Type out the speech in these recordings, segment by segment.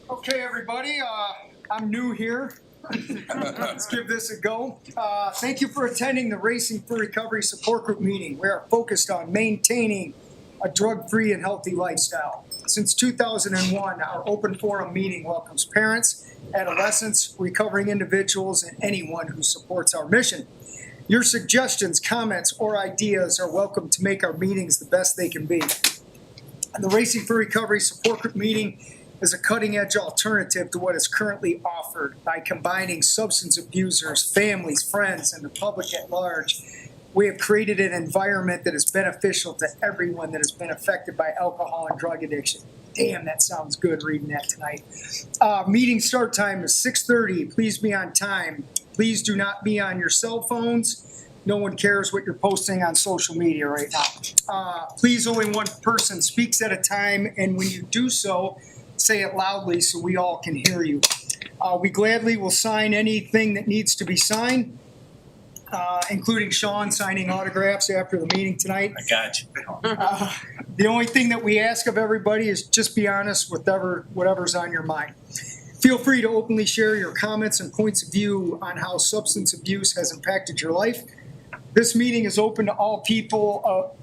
Okay, everybody, I'm new here. Let's give this a go. Thank you for attending the Racing for Recovery Support Group meeting. We are focused on maintaining a drug-free and healthy lifestyle. Since 2001, our open forum meeting welcomes parents, adolescents, recovering individuals, and anyone who supports our mission. Your suggestions, comments, or ideas are welcome to make our meetings the best they can be. The Racing for Recovery Support Group meeting is a cutting-edge alternative to what is currently offered by combining substance abusers, families, friends, and the public at large. We have created an environment that is beneficial to everyone that has been affected by alcohol and drug addiction. Damn, that sounds good reading that tonight. Meeting start time is 6:30. Please be on time. Please do not be on your cell phones. No one cares what you're posting on social media right now. Please, only one person speaks at a time, and when you do so, say it loudly so we all can hear you. We gladly will sign anything that needs to be signed, including Sean signing autographs after the meeting tonight. I got you. The only thing that we ask of everybody is just be honest with whatever's on your mind. Feel free to openly share your comments and points of view on how substance abuse has impacted your life. This meeting is open to all people,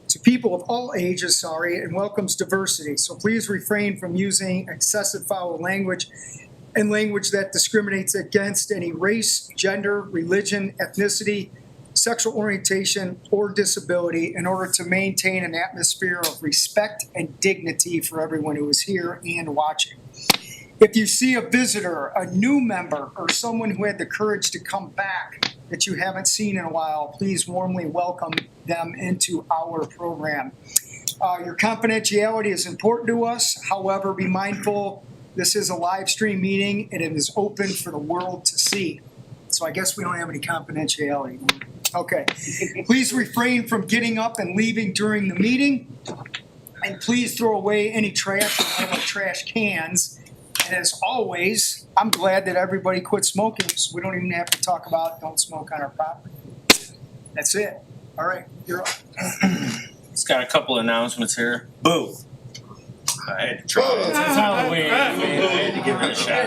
to people of all ages, and welcomes diversity. So please refrain from using excessive foul language and language that discriminates against any race, gender, religion, ethnicity, sexual orientation, or disability in order to maintain an atmosphere of respect and dignity for everyone who is here and watching. If you see a visitor, a new member, or someone who had the courage to come back that you haven't seen in a while, please warmly welcome them into our program. Your confidentiality is important to us. However, be mindful, this is a live stream meeting and it is open for the world to see. So I guess we don't have any confidentiality. Okay. Please refrain from getting up and leaving during the meeting. And please throw away any trash in our trash cans. And as always, I'm glad that everybody quit smoking, so we don't even have to talk about don't smoke on our property. That's it. All right, you're up. It's got a couple of announcements here. Boo! I had to try it. It's Halloween. I had to give it a shot.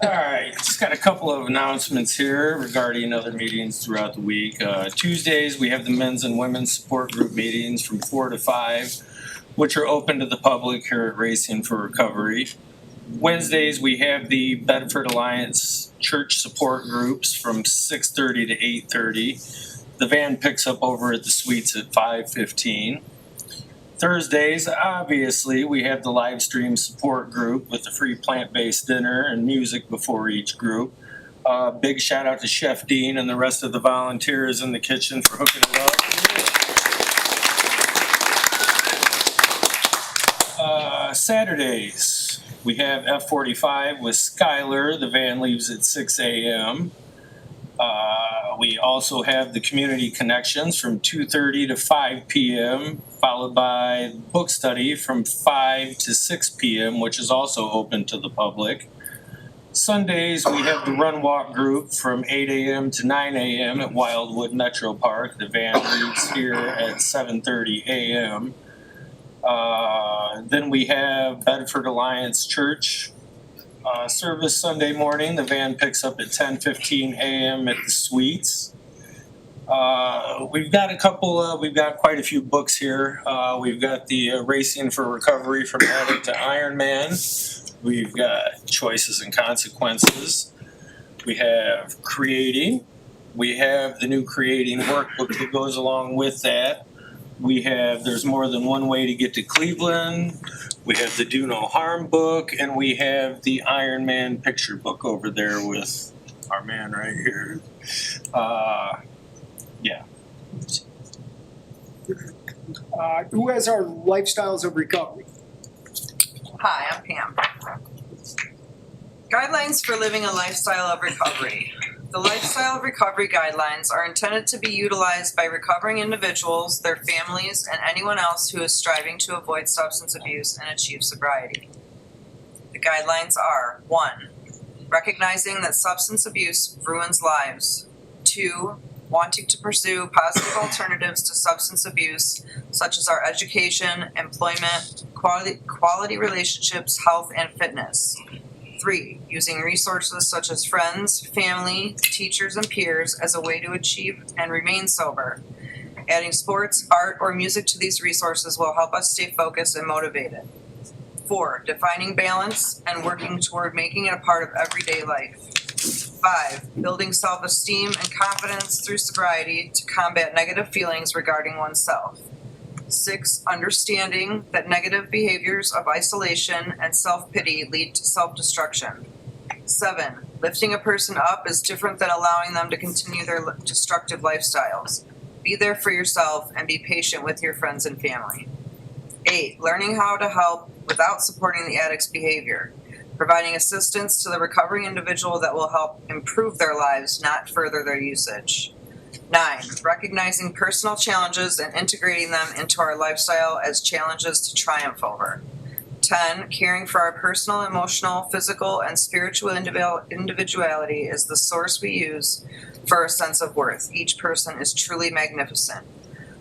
All right, just got a couple of announcements here regarding other meetings throughout the week. Tuesdays, we have the men's and women's support group meetings from 4 to 5, which are open to the public here at Racing for Recovery. Wednesdays, we have the Bedford Alliance church support groups from 6:30 to 8:30. The van picks up over at the suites at 5:15. Thursdays, obviously, we have the live stream support group with the free plant-based dinner and music before each group. Big shout out to Chef Dean and the rest of the volunteers in the kitchen for hooking it up. Saturdays, we have F45 with Skylar. The van leaves at 6 a.m. We also have the community connections from 2:30 to 5 p.m., followed by book study from 5 to 6 p.m., which is also open to the public. Sundays, we have the Run Walk group from 8 a.m. to 9 a.m. at Wildwood Metro Park. The van leaves here at 7:30 a.m. Then we have Bedford Alliance Church service Sunday morning. The van picks up at 10:15 a.m. at the suites. We've got quite a few books here. We've got the Racing for Recovery from Addict to Ironman. We've got Choices and Consequences. We have Creating. We have the new Creating workbook that goes along with that. We have There's More Than One Way to Get to Cleveland. We have the Do No Harm book, and we have the Iron Man picture book over there with our man right here. Yeah. Who has our lifestyles of recovery? Hi, I'm Pam. Guidelines for living a lifestyle of recovery. The lifestyle of recovery guidelines are intended to be utilized by recovering individuals, their families, and anyone else who is striving to avoid substance abuse and achieve sobriety. The guidelines are: 1. Recognizing that substance abuse ruins lives. 2. Wanting to pursue positive alternatives to substance abuse, such as our education, employment, quality relationships, health, and fitness. 3, using resources such as friends, family, teachers, and peers as a way to achieve and remain sober. Adding sports, art, or music to these resources will help us stay focused and motivated. 4, defining balance and working toward making it a part of everyday life. 5, building self-esteem and confidence through sobriety to combat negative feelings regarding oneself. 6, understanding that negative behaviors of isolation and self-pity lead to self-destruction. 7, lifting a person up is different than allowing them to continue their destructive lifestyles. Be there for yourself and be patient with your friends and family. 8, learning how to help without supporting the addict's behavior. Providing assistance to the recovering individual that will help improve their lives, not further their usage. 9, recognizing personal challenges and integrating them into our lifestyle as challenges to triumph over. 10, caring for our personal, emotional, physical, and spiritual individuality is the source we use for a sense of worth. Each person is truly magnificent.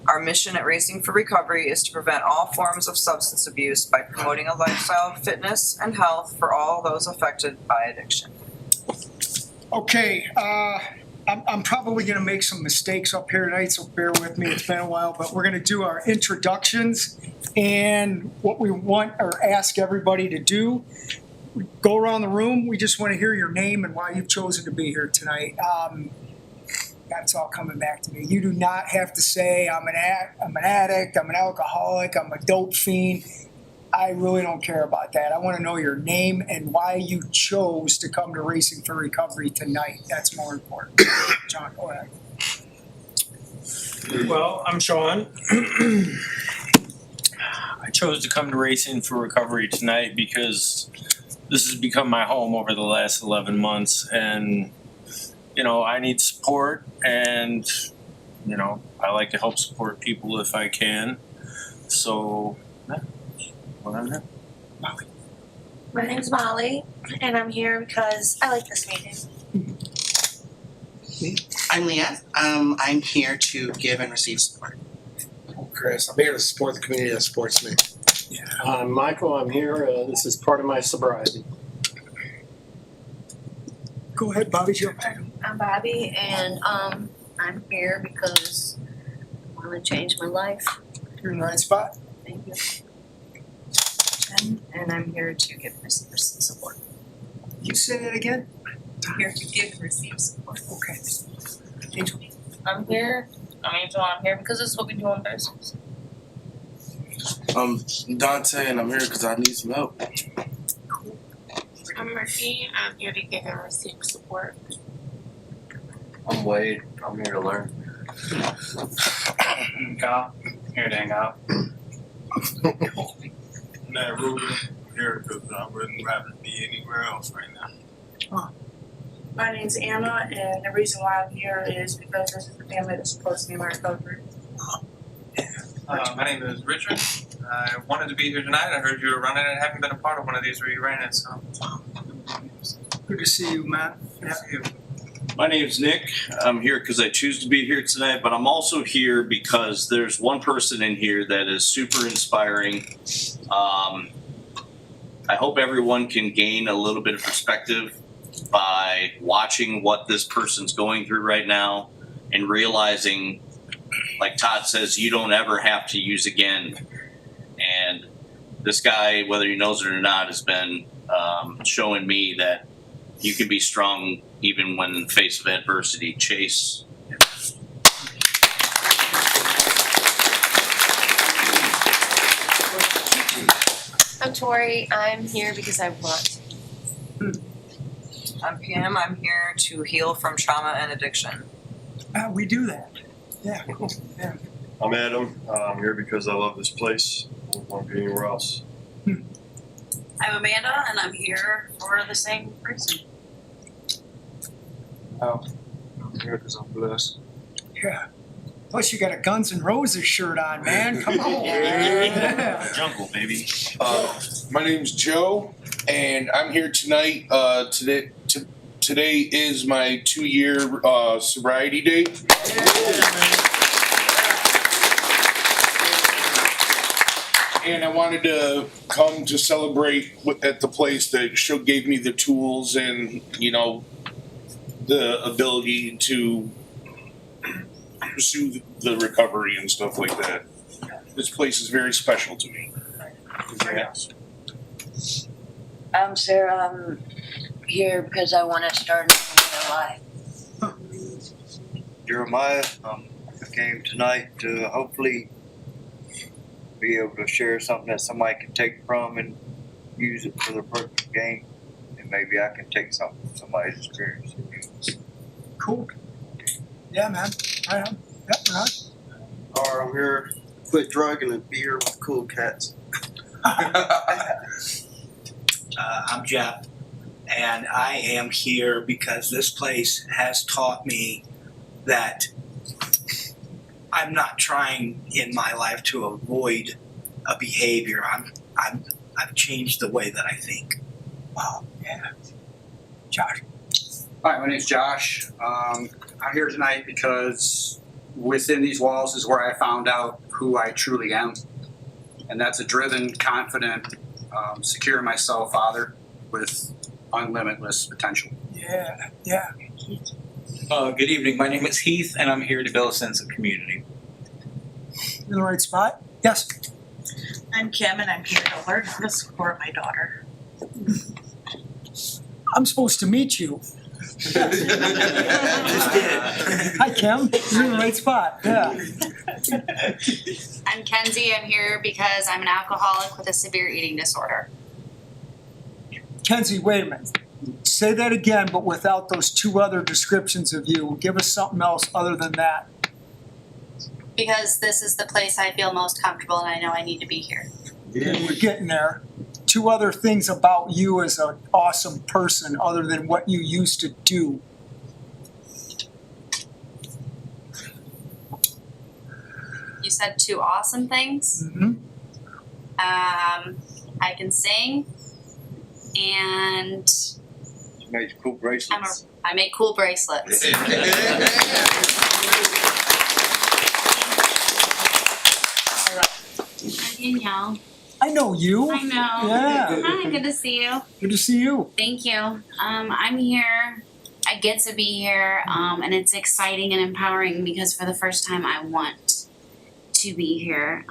Our mission at Racing for Recovery is to prevent all forms of substance abuse by promoting a lifestyle of fitness and health for all those affected by addiction. Okay, I'm probably gonna make some mistakes up here tonight, so bear with me, it's been a while, but we're gonna do our introductions. And what we want or ask everybody to do, go around the room, we just wanna hear your name and why you've chosen to be here tonight. That's all coming back to me. You do not have to say, I'm an addict, I'm an alcoholic, I'm a dope fiend. I really don't care about that. I want to know your name and why you chose to come to Racing for Recovery tonight. That's more important. John, go ahead. Well, I'm Sean. I chose to come to Racing for Recovery tonight because this has become my home over the last 11 months, and you know, I need support, and you know, I like to help support people if I can. So, yeah, what I'm here. Molly. My name's Molly, and I'm here because I like this meeting. I'm Leah. I'm here to give and receive support. Chris, I'm here to support the community that supports me. I'm Michael. I'm here. This is part of my sobriety. Go ahead, Bobby. I'm Bobby, and I'm here because I want to change my life. You're in the right spot. Thank you. And I'm here to give and receive support. You say that again? I'm here to give and receive support. Okay. I'm here. I'm Angel. I'm here because this is what we do on Thursdays. I'm Dante, and I'm here because I need some help. I'm Murphy. I'm here to give and receive support. I'm Wade. I'm here to learn. Kyle, here to hang out. Matt Ruben, here because I wouldn't rather be anywhere else right now. My name's Anna, and the reason why I'm here is because this is the family that supports me in my recovery. My name is Richard. I wanted to be here tonight. I heard you were running and haven't been a part of one of these where you ran it, so. Good to see you, Matt. Good to see you. My name's Nick. I'm here because I choose to be here tonight, but I'm also here because there's one person in here that is super inspiring. I hope everyone can gain a little bit of perspective by watching what this person's going through right now and realizing, like Todd says, you don't ever have to use again. And this guy, whether he knows it or not, has been showing me that you can be strong even when in the face of adversity. Chase. I'm Tori. I'm here because I want to. I'm Pam. I'm here to heal from trauma and addiction. We do that. Yeah, cool. Yeah. I'm Adam. I'm here because I love this place. I don't want to be anywhere else. I'm Amanda, and I'm here for the same reason. I'm here because I'm blessed. Yeah. Plus, you got a Guns N' Roses shirt on, man. Come on. Yeah. Jungle, baby. My name's Joe, and I'm here tonight. Today is my 2-year sobriety date. and I wanted to come to celebrate at the place that gave me the tools and, you know, the ability to pursue the recovery and stuff like that. This place is very special to me. I'm Sarah. I'm here because I want to start a new life. Jeremiah, I came tonight to hopefully be able to share something that somebody can take from and use it for their personal gain, and maybe I can take something from somebody's experience. Cool. Yeah, man. Right on. Yep, right. Or I'm here to quit drugging and be here with cool cats. I'm Jeff, and I am here because this place has taught me that I'm not trying in my life to avoid a behavior. I've changed the way that I think. Wow. Yeah. Josh. Hi, my name's Josh. I'm here tonight because within these walls is where I found out who I truly am. And that's a driven, confident, secure in myself father with unlimitless potential. Yeah. Yeah. Good evening. My name is Heath, and I'm here to build a sense of community. In the right spot? Yes. I'm Kim, and I'm here to learn how to support my daughter. I'm supposed to meet you. Just did. Hi, Kim. You're in the right spot. Yeah. I'm Kenzie. I'm here because I'm an alcoholic with a severe eating disorder. Kenzie, wait a minute. Say that again, but without those two other descriptions of you. Give us something else other than that. Because this is the place I feel most comfortable and I know I need to be here. Yeah, we're getting there. Two other things about you as an awesome person other than what you used to do. You said two awesome things. Mm-hmm. I can sing and You made cool bracelets. I make cool bracelets. I'm Danielle. I know you. I know. Yeah. Hi, good to see you. Good to see you. Thank you. I'm here. I get to be here, and it's exciting and empowering because for the first time I want to be here.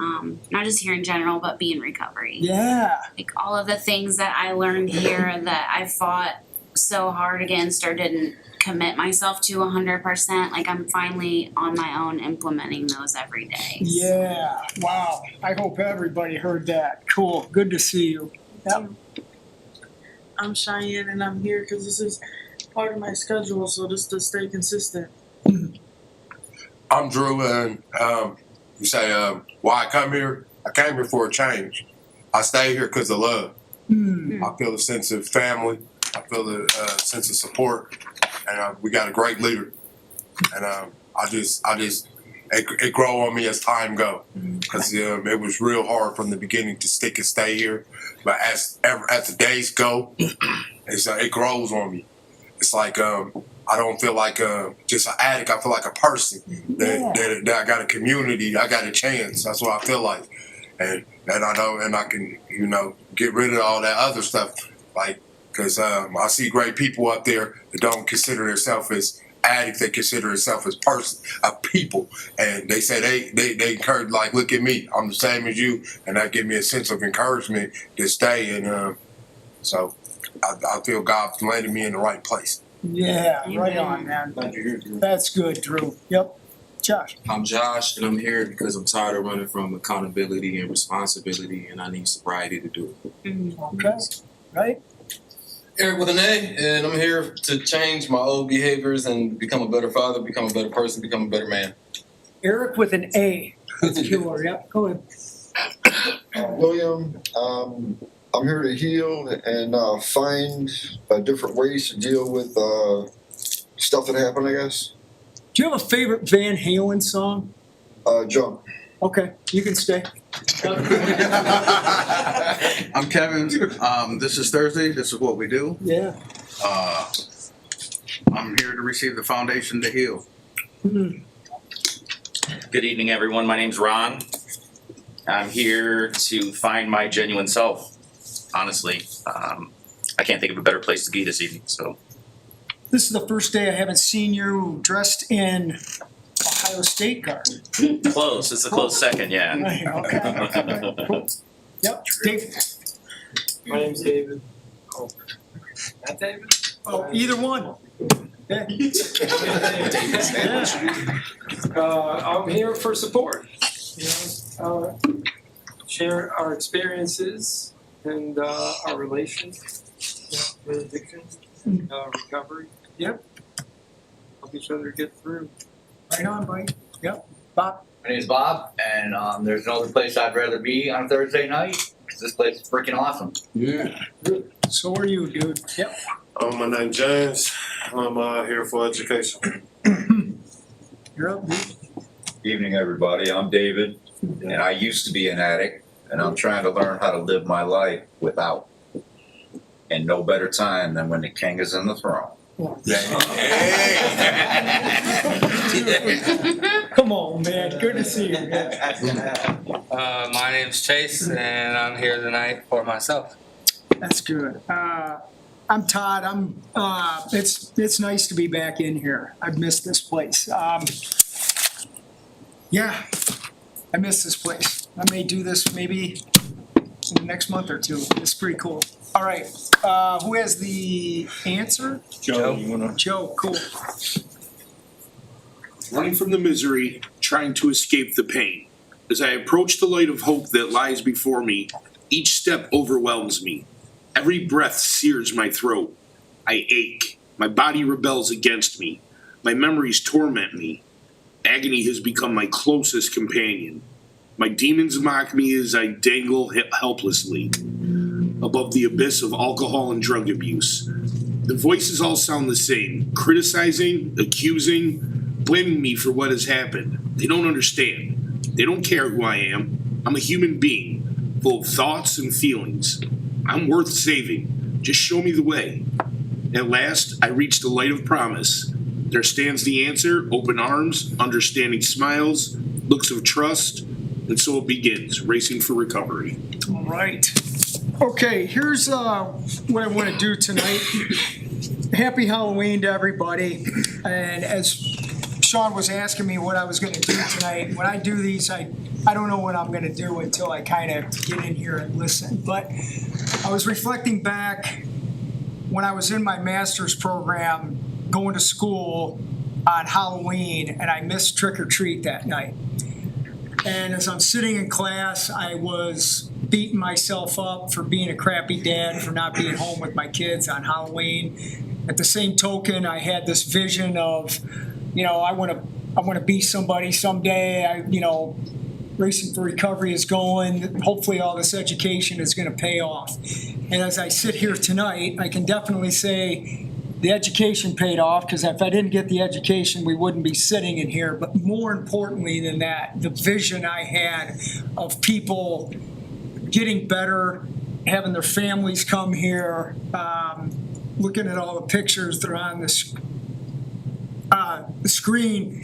Not just here in general, but be in recovery. Yeah. Like all of the things that I learned here that I fought so hard against or didn't commit myself to 100%, like I'm finally on my own implementing those every day. Yeah. Wow. I hope everybody heard that. Cool. Good to see you. Yep. I'm Cheyenne, and I'm here because this is part of my schedule, so just to stay consistent. I'm Drew, and you say why I come here? I came here for a change. I stay here because of love. I feel a sense of family. I feel a sense of support, and we got a great leader. And it grow on me as time go, because it was real hard from the beginning to stick and stay here. But as the days go, it grows on me. It's like I don't feel like just an addict. I feel like a person that I got a community. I got a chance. That's what I feel like, and I know, and I can get rid of all that other stuff, like because I see great people up there that don't consider themselves as addicts. They consider themselves as people, and they say they encourage, like, look at me, I'm the same as you, and that give me a sense of encouragement to stay, and so I feel God's landed me in the right place. Yeah, right on, man. That's good, Drew. Yep. Josh. I'm Josh, and I'm here because I'm tired of running from accountability and responsibility, and I need sobriety to do it. Okay. Right. Eric with an A, and I'm here to change my old behaviors and become a better father, become a better person, become a better man. Eric with an A. That's killer. Yep. Go ahead. William, I'm here to heal and find different ways to deal with stuff that happened, I guess. Do you have a favorite Van Halen song? Jump. Okay, you can stay. I'm Kevin. This is Thursday. This is what we do. Yeah. I'm here to receive the foundation to heal. Good evening, everyone. My name's Ron. I'm here to find my genuine self, honestly. I can't think of a better place to be this evening, so. This is the first day I haven't seen you dressed in Ohio State garb. Close, it's a close second, yeah. Okay. Cool. Yep, Dave. My name's David. Oh, not David? Oh, either one. Yeah. I'm here for support. Share our experiences and our relations with addiction, recovery. Yep. Help each other get through. Right on, buddy. Yep. Bob. My name's Bob, and there's no other place I'd rather be on a Thursday night because this place is freaking awesome. Yeah. So are you, dude. Yep. My name's James. I'm here for education. You're up, dude. Evening, everybody. I'm David, and I used to be an addict, and I'm trying to learn how to live my life without. And no better time than when the king is in the throne. Come on, man. Good to see you. My name's Chase, and I'm here tonight for myself. That's good. I'm Todd. It's nice to be back in here. I've missed this place. Yeah, I miss this place. I may do this maybe in the next month or two. It's pretty cool. All right, who has the answer? Joe, you wanna? Joe, cool. Running from the misery, trying to escape the pain. As I approach the light of hope that lies before me, each step overwhelms me. Every breath sears my throat. I ache. My body rebels against me. My memories torment me. Agony has become my closest companion. My demons mock me as I dangle helplessly above the abyss of alcohol and drug abuse. The voices all sound the same, criticizing, accusing, blaming me for what has happened. They don't understand. They don't care who I am. I'm a human being, full of thoughts and feelings. I'm worth saving. Just show me the way. At last, I reach the light of promise. There stands the answer, open arms, understanding smiles, looks of trust, and so it begins, racing for recovery. All right. Okay, here's what I want to do tonight. Happy Halloween to everybody. And as Sean was asking me what I was going to do tonight, when I do these, I don't know what I'm going to do until I kind of get in here and listen. But I was reflecting back when I was in my master's program going to school on Halloween, and I missed trick or treat that night. And as I'm sitting in class, I was beating myself up for being a crappy dad, for not being home with my kids on Halloween. At the same token, I had this vision of, I want to be somebody someday. Racing for Recovery is going. Hopefully all this education is going to pay off. And as I sit here tonight, I can definitely say the education paid off, because if I didn't get the education, we wouldn't be sitting in here. But more importantly than that, the vision I had of people getting better, having their families come here, looking at all the pictures that are on the screen,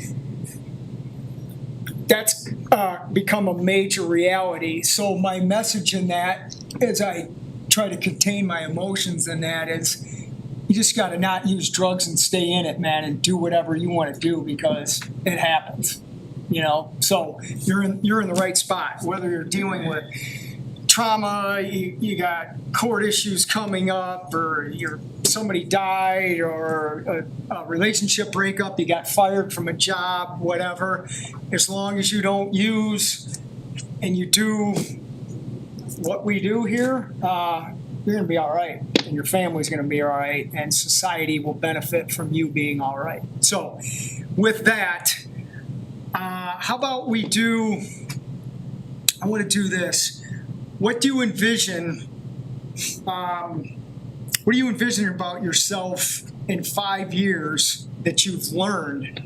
that's become a major reality. So my message in that, as I try to contain my emotions in that, is you just got to not use drugs and stay in it, man, and do whatever you want to do, because it happens, So you're in the right spot, whether you're dealing with trauma, you got court issues coming up, or somebody died, or a relationship breakup, you got fired from a job, whatever. As long as you don't use and you do what we do here, you're going to be all right, and your family's going to be all right, and society will benefit from you being all right. So with that, how about I want to do this. What do you envision about yourself in 5 years that you've learned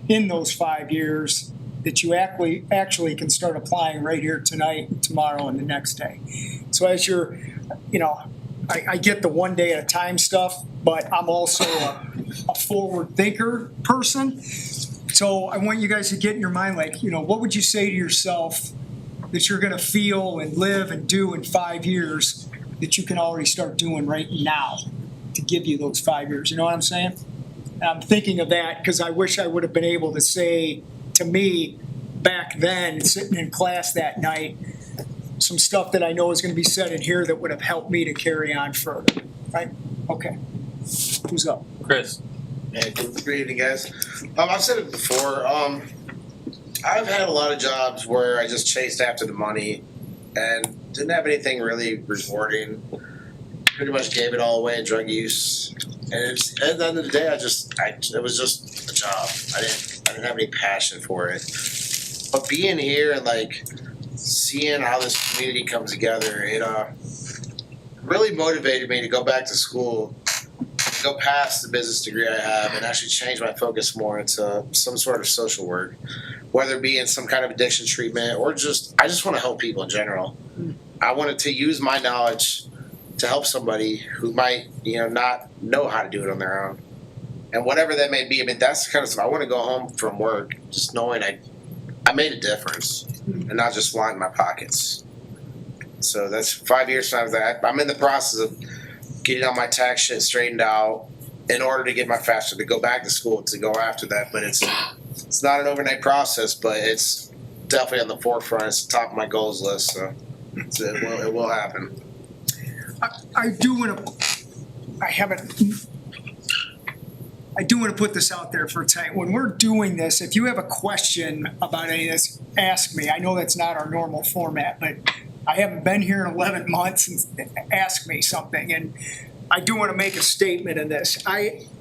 in those 5 years that you actually can start applying right here tonight, and tomorrow, and the next day? So as you're, I get the one day at a time stuff, but I'm also a forward thinker person. So I want you guys to get in your mind, what would you say to yourself that you're gonna feel and live and do in 5 years that you can already start doing right now to give you those 5 years, you know what I'm saying? And I'm thinking of that because I wish I would have been able to say to me back then, sitting in class that night, some stuff that I know is gonna be said in here that would have helped me to carry on further, right? Okay. Who's up? Chris. Yeah, good evening, guys. I've said it before. I've had a lot of jobs where I just chased after the money and didn't have anything really rewarding. Pretty much gave it all away in drug use. And at the end of the day, it was just a job. I didn't have any passion for it. But being here and like seeing how this community comes together, it really motivated me to go back to school, go past the business degree I have, and actually change my focus more into some sort of social work, whether it be in some kind of addiction treatment or I just want to help people in general. I wanted to use my knowledge to help somebody who might, not know how to do it on their own. And whatever that may be, I mean, that's the kind of stuff I want to go home from work just knowing I made a difference and not just lying in my pockets. So that's 5 years from that. I'm in the process of getting all my tax shit straightened out in order to get my FAFSA to go back to school to go after that. But it's not an overnight process, but it's definitely on the forefront. It's the top of my goals list, so it will happen. I do want to put this out there for tonight. When we're doing this, if you have a question about any of this, ask me. I know that's not our normal format, but I haven't been here in 11 months, and ask me something. And I do want to make a statement in this.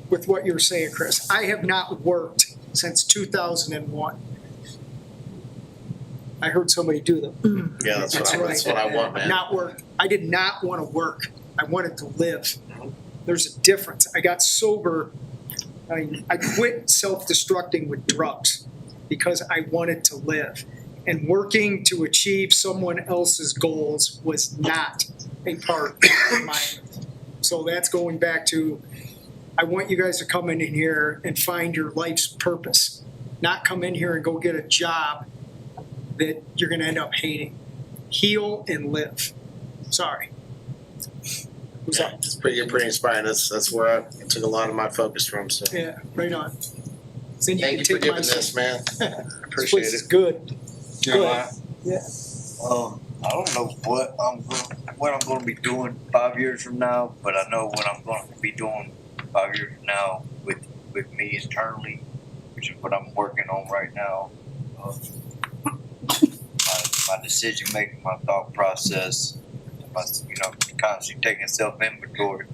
With what you're saying, Chris, I have not worked since 2001. I heard somebody do them. Yeah, that's what I want, man. Not work. I did not want to work. I wanted to live. There's a difference. I got sober. I quit self-destructing with drugs because I wanted to live. And working to achieve someone else's goals was not a part of mine. So that's going back to, I want you guys to come in here and find your life's purpose. Not come in here and go get a job that you're going to end up hating. Heal and live. Sorry. Who's up? It's pretty inspiring. That's where I took a lot of my focus from. So yeah, right on. Then thank you for doing this, man. Appreciate it. It's good. Yeah. Yeah. I don't know what I'm going to be doing 5 years from now, but I know what I'm going to be doing 5 years from now with me internally, which is what I'm working on right now. My decision making, my thought process, constantly taking self-inventory.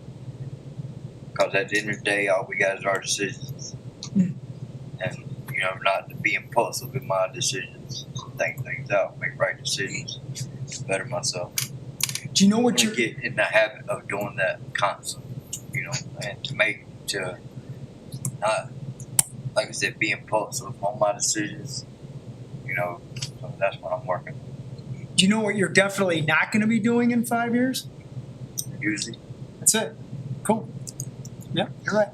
Because at the end of the day, all we got is our decisions. And, not to be impulsive in my decisions, think things out, make right decisions, better myself. Do you know what you're get in the habit of doing that constantly, and to not, like I said, be impulsive on my decisions, so that's what I'm working on. Do you know what you're definitely not going to be doing in 5 years? Usually. That's it. Cool. Yeah, you're right.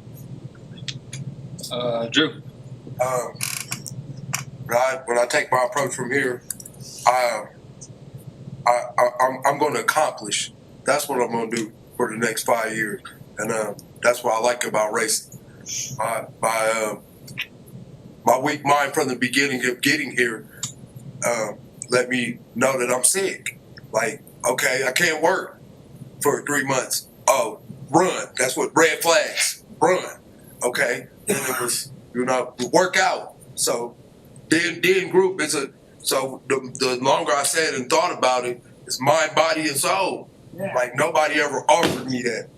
Drew. When I take my approach from here, I'm going to accomplish. That's what I'm going to do for the next 5 years, and that's what I like about racing. My weak mind from the beginning of getting here let me know that I'm sick. Like, okay, I can't work for 3 months. Oh, run. That's what red flags. Run. Okay. Then it was, work out. So then group is the longer I said and thought about it, it's mind, body, and soul. Yeah. Like nobody ever offered me that.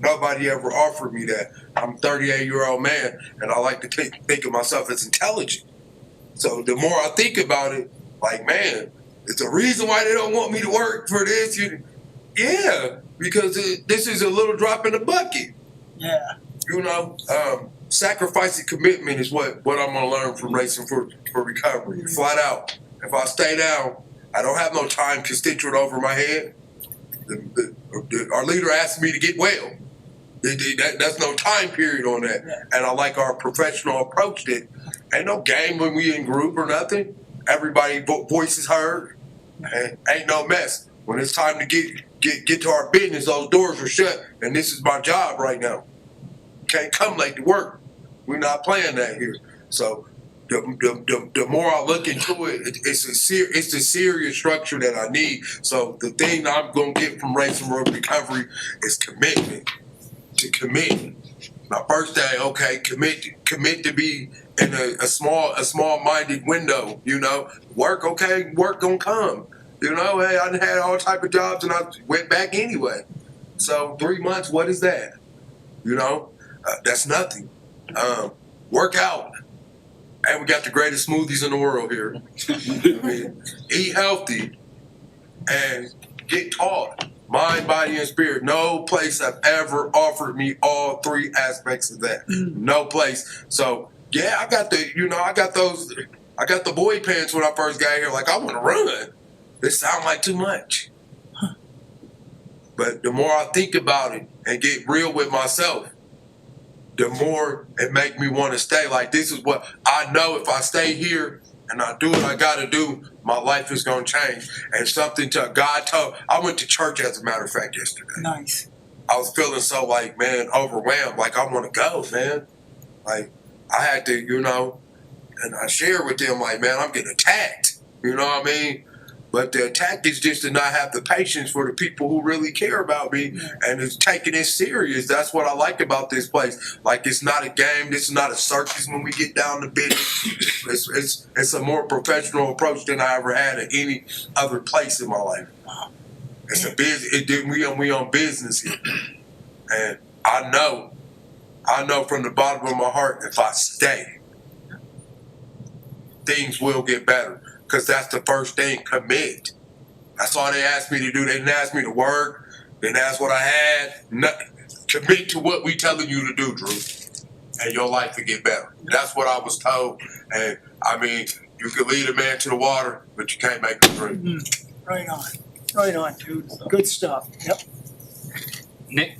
Nobody ever offered me that. I'm a 38-year-old man, and I like to think of myself as intelligent. So the more I think about it, like, man, it's a reason why they don't want me to work for this. Yeah, because this is a little drop in the bucket. Yeah. Sacrifice and commitment is what I'm going to learn from racing for recovery. Mm-hmm. Flat out. If I stay down, I don't have no time constituent over my head. Our leader asked me to get well. That's no time period on that. Yeah. And I like our professional approach that ain't no game when we in group or nothing. Everybody voice is heard. And ain't no mess. When it's time to get to our business, those doors are shut, and this is my job right now. Can't come late to work. We're not playing that here. So the more I look into it, it's a serious structure that I need. So the thing that I'm gonna get from Race and Road Recovery is commitment. To commit. My first day, okay, commit to be in a small minded window. You know, work, okay, work gonna come. You know, hey, I done had all type of jobs and I went back anyway. So 3 months, what is that? You know, that's nothing. Work out. And we got the greatest smoothies in the world here. I mean, eat healthy and get taught. Mind, body, and spirit. No place have ever offered me all three aspects of that. No place. So yeah, I got the boy pants when I first got here. Like, I want to run. This sound like too much. But the more I think about it and get real with myself, the more it make me want to stay. Like, this is what I know. If I stay here and I do what I got to do, my life is going to change. And something to God told. I went to church, as a matter of fact, yesterday. Nice. I was feeling so, like, man, overwhelmed. Like, I want to go, man. Like, I had to, you know, and I shared with them, like, man, I'm getting attacked. You know what I mean? But the attack is just to not have the patience for the people who really care about me and is taking it serious. That's what I like about this place. Like, it's not a game. This is not a circus when we get down to business. It's a more professional approach than I ever had at any other place in my life. It's a business. We on business here. And I know from the bottom of my heart, if I stay, things will get better. Because that's the first thing, commit. That's all they asked me to do. They didn't ask me to work. They didn't ask what I had. Nothing. Commit to what we telling you to do, Drew. And your life will get better. That's what I was told. And, I mean, you can lead a man to the water, but you can't make him drink. Right on. Right on, dude. Good stuff. Yep. Nick?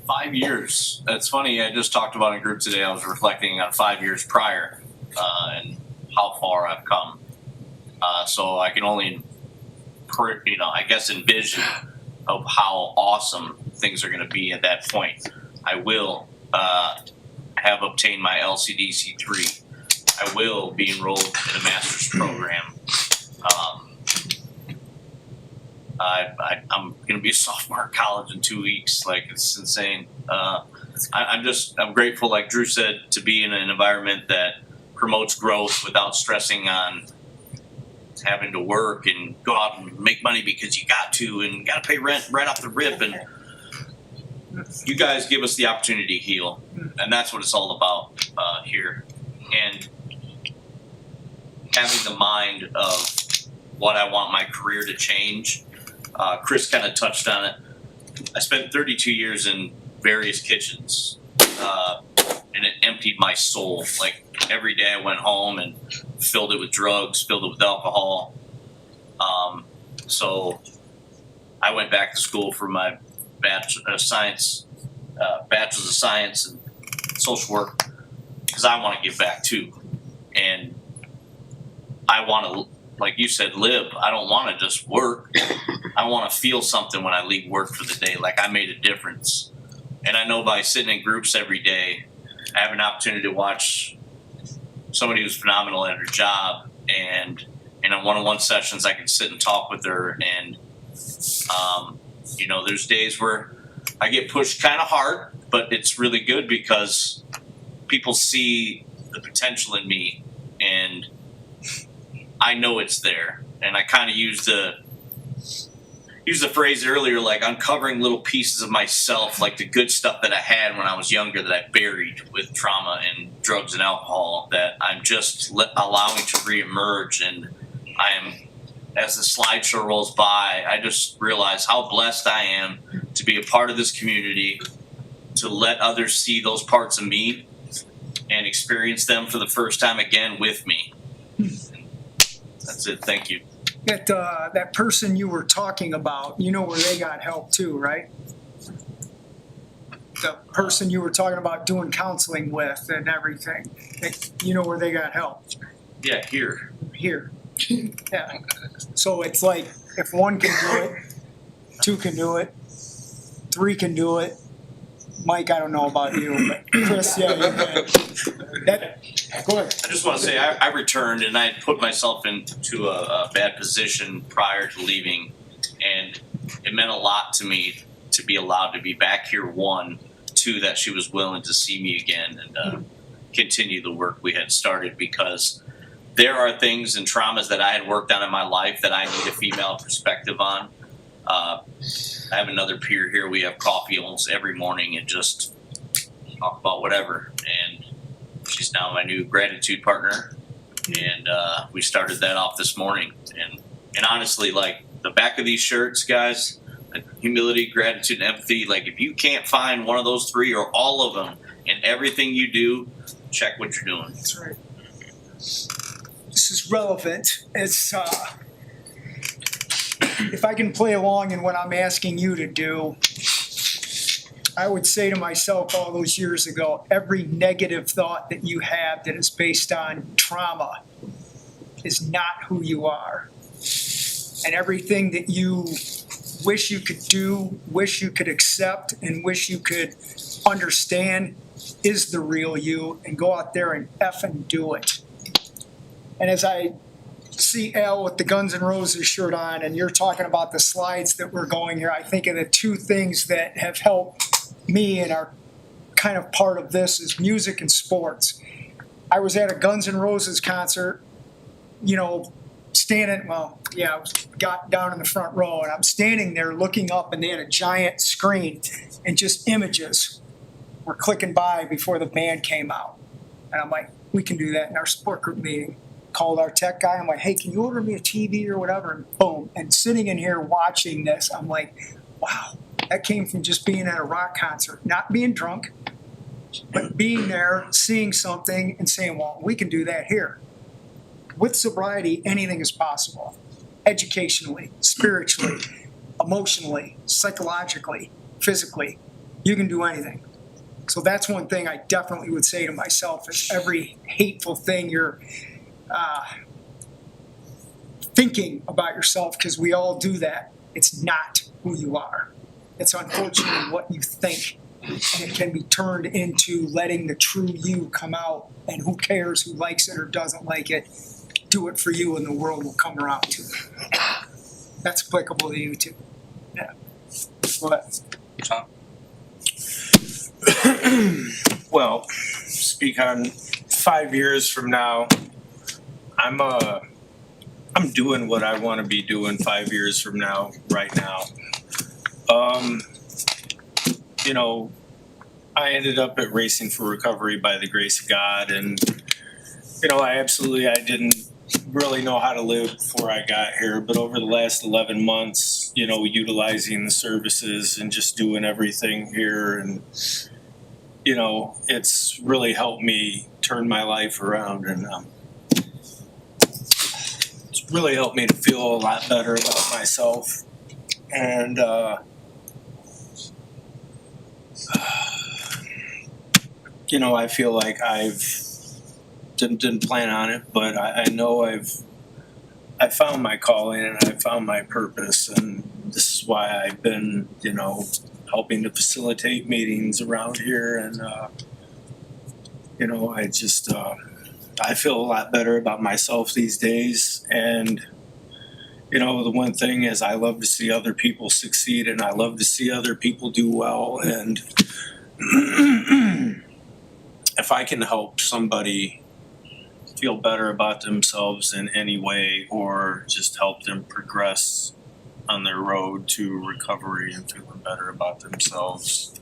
5 years. It's funny, I just talked about in group today, I was reflecting on 5 years prior. And how far I've come. So I can only, I guess, envision of how awesome things are going to be at that point. I will have obtained my LCDC3. I will be enrolled in a master's program. I'm going to be a sophomore in college in 2 weeks. Like, it's insane. I'm grateful, like Drew said, to be in an environment that promotes growth without stressing on having to work and go out and make money because you got to and got to pay rent right off the rip. And you guys give us the opportunity to heal, and that's what it's all about here. And having the mind of what I want my career to change. Chris kind of touched on it. I spent 32 years in various kitchens, and it emptied my soul. Like, every day I went home and filled it with drugs, filled it with alcohol. So I went back to school for my bachelor's of science and social work, because I want to give back too. And I want to, like you said, live. I don't want to just work. I want to feel something when I leave work for the day, like I made a difference. And I know by sitting in groups every day, I have an opportunity to watch somebody who's phenomenal at her job, and in one-on-one sessions I can sit and talk with her, and there's days where I get pushed kind of hard, but it's really good because people see the potential in me, and I know it's there. And I kind of used the phrase earlier, like uncovering little pieces of myself, like the good stuff that I had when I was younger that I buried with trauma and drugs and alcohol, that I'm just allowing to reemerge. And I am, as the slideshow rolls by, I just realize how blessed I am to be a part of this community, to let others see those parts of me and experience them for the first time again with me. That's it. Thank you. That person you were talking about, you know where they got help too, right? The person you were talking about doing counseling with and everything, you know where they got help? Yeah, here. Here. Yeah. So it's like, if one can do it, two can do it, three can do it. Mike, I don't know about you, but Chris, yeah, you can. Go ahead. I just want to say I returned and I put myself into a bad position prior to leaving, and it meant a lot to me to be allowed to be back here. One, two, that she was willing to see me again and continue the work we had started, because there are things and traumas that I had worked on in my life that I need a female perspective on. I have another peer here. We have coffee almost every morning and just talk about whatever. And she's now my new gratitude partner. And we started that off this morning. And honestly, like the back of these shirts, guys, humility, gratitude, and empathy. Like if you can't find one of those three or all of them in everything you do, check what you're doing. That's right. This is relevant. It's if I can play along in what I'm asking you to do, I would say to myself all those years ago, every negative thought that you have that is based on trauma is not who you are. And everything that you wish you could do, wish you could accept, and wish you could understand is the real you, and go out there and effing do it. And as I see Al with the Guns N' Roses shirt on, and you're talking about the slides that we're going here, I think of the two things that have helped me and are kind of part of this is music and sports. I was at a Guns N' Roses concert, you know, got down in the front row, and I'm standing there looking up, and they had a giant screen, and just images were clicking by before the band came out. And I'm like, we can do that in our support group meeting. Called our tech guy. I'm like, hey, can you order me a TV or whatever? And boom. And sitting in here watching this, I'm like, wow, that came from just being at a rock concert, not being drunk, but being there, seeing something and saying, well, we can do that here. With sobriety, anything is possible. Educationally, spiritually, emotionally, psychologically, physically, you can do anything. So that's one thing I definitely would say to myself is every hateful thing you're thinking about yourself, because we all do that. It's not who you are. It's unfortunately what you think. And it can be turned into letting the true you come out, and who cares who likes it or doesn't like it. Do it for you and the world will come around to it. That's applicable to you too. Yeah. What? Tom? Well, speak on 5 years from now, I'm doing what I want to be doing 5 years from now, right now. You know, I ended up at Racing for Recovery by the grace of God, and you know, I didn't really know how to live before I got here, but over the last 11 months, you know, utilizing the services and just doing everything here, and you know, it's really helped me turn my life around, and it's really helped me to feel a lot better about myself. And you know, I feel like didn't plan on it, but I know I found my calling and I found my purpose, and this is why I've been, you know, helping to facilitate meetings around here, and you know, I just I feel a lot better about myself these days. And you know, the one thing is I love to see other people succeed, and I love to see other people do well, and if I can help somebody feel better about themselves in any way, or just help them progress on their road to recovery and feeling better about themselves,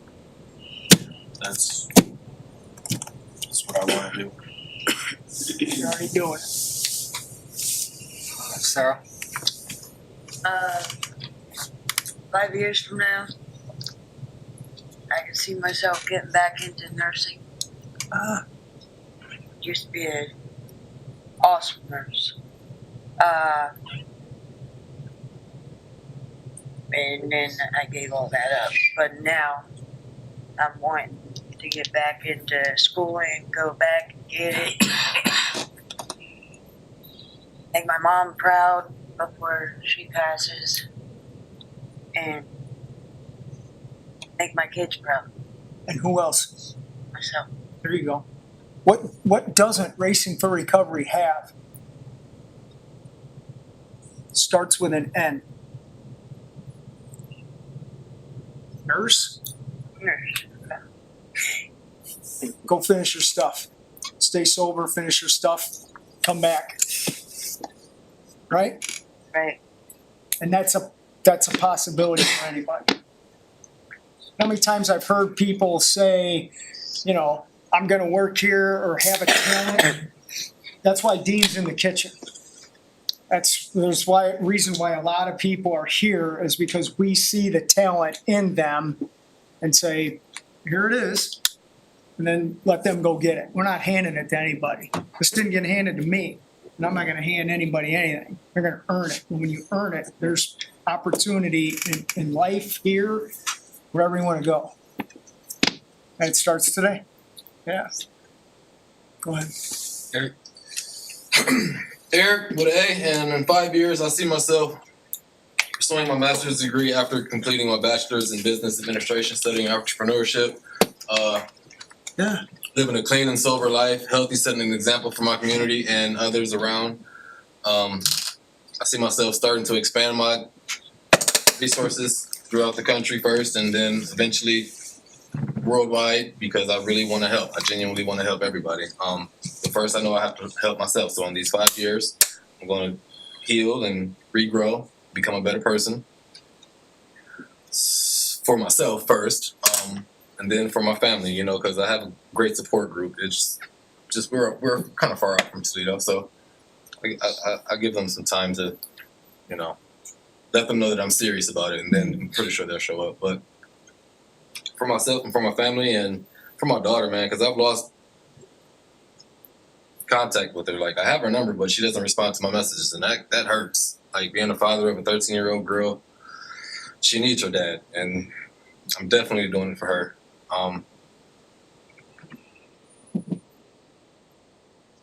that's what I want to do. You're already doing it. Sarah? 5 years from now, I can see myself getting back into nursing. Used to be an awesome nurse. And then I gave all that up. But now I'm wanting to get back into school and go back and get it. make my mom proud before she passes, and make my kids proud. And who else? Myself. There you go. What doesn't Racing for Recovery have? Starts with an N. Nurse? Nurse. Go finish your stuff. Stay sober, finish your stuff, come back. Right? Right. And that's a possibility for anybody. How many times I've heard people say, you know, I'm gonna work here or have a talent. That's why Dean's in the kitchen. Reason why a lot of people are here is because we see the talent in them and say, here it is, and then let them go get it. We're not handing it to anybody. This didn't get handed to me, and I'm not gonna hand anybody anything. They're gonna earn it. And when you earn it, there's opportunity in life here, wherever you wanna go. And it starts today. Yeah. Go ahead. Eric with an A, and in 5 years, I see myself pursuing my master's degree after completing my bachelor's in business administration, studying entrepreneurship. Living a clean and sober life, healthy, setting an example for my community and others around. I see myself starting to expand my resources throughout the country first, and then eventually worldwide, because I really want to help. I genuinely want to help everybody. But first, I know I have to help myself. So in these 5 years, I'm going to heal and regrow, become a better person for myself first, and then for my family. You know, because I have a great support group. It's just we're kind of far out from Toledo, so I give them some time to, you know, let them know that I'm serious about it, and then I'm pretty sure they'll show up. But for myself and for my family and for my daughter, man, because I've lost contact with her. Like, I have her number, but she doesn't respond to my messages, and that hurts. Like, being a father of a 13-year-old girl, she needs her dad, and I'm definitely doing it for her.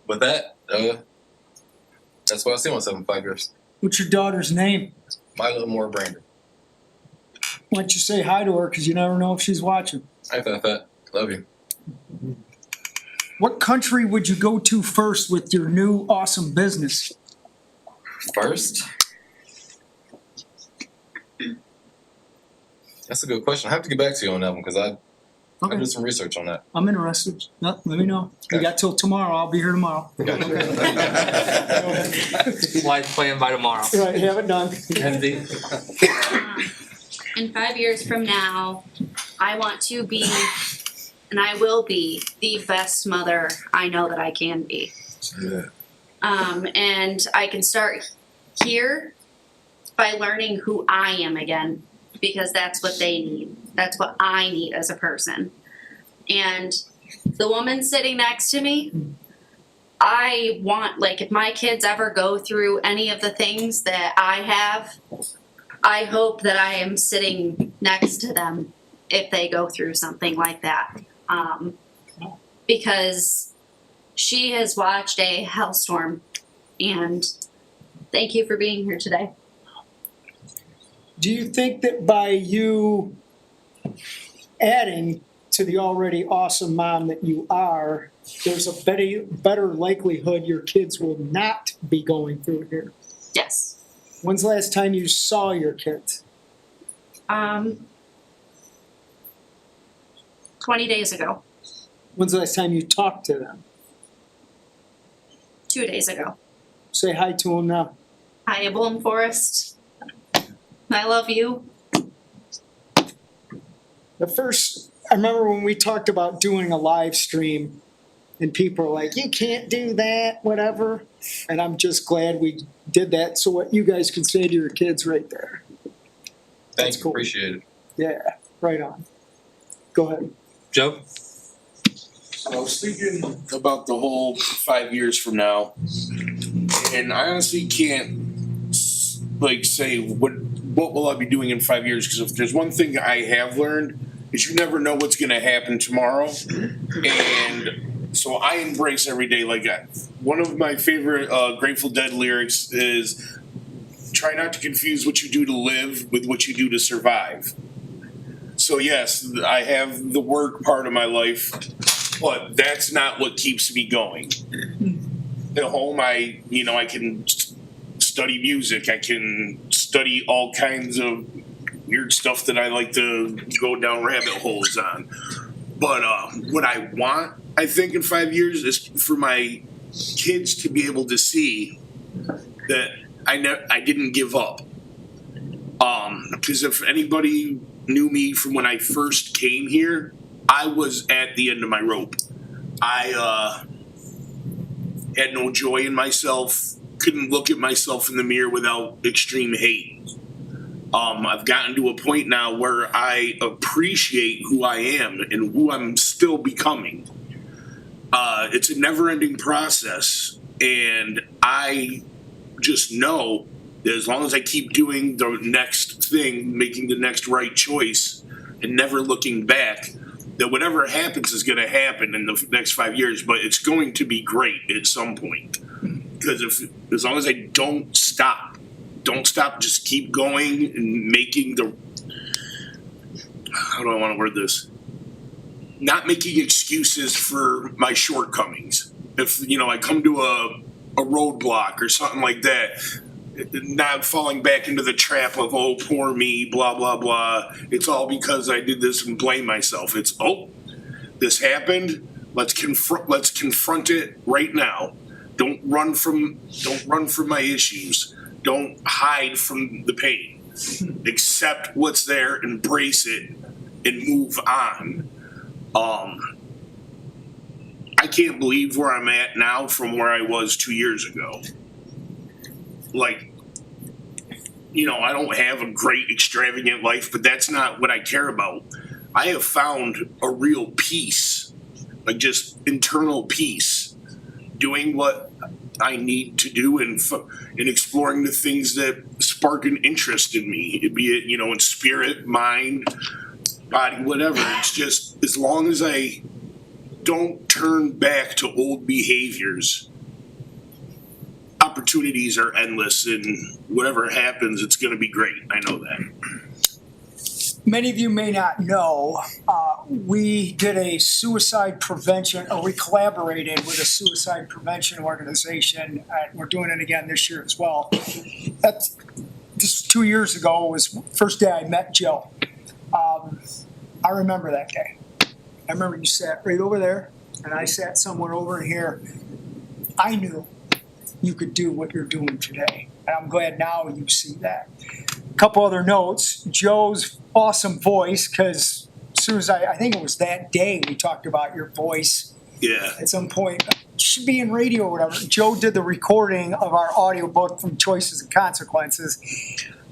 With that, that's why I see myself in 5 years. What's your daughter's name? My little more Brandon. Why don't you say hi to her, because you never know if she's watching. Hi, Fat. Love you. What country would you go to first with your new awesome business? First? That's a good question. I have to get back to you on that one, because I did some research on that. I'm interested. No, let me know. You got till tomorrow. I'll be here tomorrow. Life plan by tomorrow. Right, have it done. In 5 years from now, I want to be, and I will be, the best mother I know that I can be. Yeah. And I can start here by learning who I am again, because that's what they need. That's what I need as a person. And the woman sitting next to me, I want, like, if my kids ever go through any of the things that I have, I hope that I am sitting next to them if they go through something like that. Because she has watched a hellstorm, and thank you for being here today. Do you think that by you adding to the already awesome mom that you are, there's a better likelihood your kids will not be going through here? Yes. When's the last time you saw your kids? 20 days ago. When's the last time you talked to them? 2 days ago. Say hi to them now. Hi, Bloom Forest. I love you. I remember when we talked about doing a live stream and people were like, you can't do that, whatever. And I'm just glad we did that. So what you guys can say to your kids right there. Thank you, appreciate it. Yeah, right on. Go ahead. Joe? I was thinking about the whole 5 years from now, and I honestly can't say what will I be doing in 5 years, because if there's one thing I have learned is you never know what's going to happen tomorrow, and So I embrace every day like that. One of my favorite Grateful Dead lyrics is, try not to confuse what you do to live with what you do to survive. So yes, I have the work part of my life, but that's not what keeps me going. At home, I can study music. I can study all kinds of weird stuff that I like to go down rabbit holes on. But what I want, I think, in 5 years is for my kids to be able to see that I didn't give up. Because if anybody knew me from when I first came here, I was at the end of my rope. I had no joy in myself, couldn't look at myself in the mirror without extreme hate. I've gotten to a point now where I appreciate who I am and who I'm still becoming. It's a never-ending process, and I just know that as long as I keep doing the next thing, making the next right choice, and never looking back, that whatever happens is going to happen in the next 5 years, but it's going to be great at some point. Because as long as I don't stop, just keep going and making how do I want to word this? Not making excuses for my shortcomings. If, I come to a roadblock or something like that, not falling back into the trap of, oh, poor me, blah, blah, blah. It's all because I did this and blame myself. It's, this happened. Let's confront it right now. Don't run from my issues. Don't hide from the pain. Accept what's there, embrace it, and move on. I can't believe where I'm at now from where I was 2 years ago. I don't have a great extravagant life, but that's not what I care about. I have found a real peace, just internal peace, doing what I need to do and exploring the things that spark an interest in me, be it, in spirit, mind, body, whatever. It's just, as long as I don't turn back to old behaviors, opportunities are endless, and whatever happens, it's going to be great. I know that. Many of you may not know, we did a suicide prevention, or we collaborated with a suicide prevention organization. We're doing it again this year as well. Just 2 years ago was the first day I met Joe. I remember that day. I remember you sat right over there, and I sat somewhere over here. I knew you could do what you're doing today, and I'm glad now you see that. A couple other notes. Joe's awesome voice, because as soon as I think it was that day we talked about your voice. Yeah. At some point, you should be in radio or whatever. Joe did the recording of our audiobook from Choices and Consequences.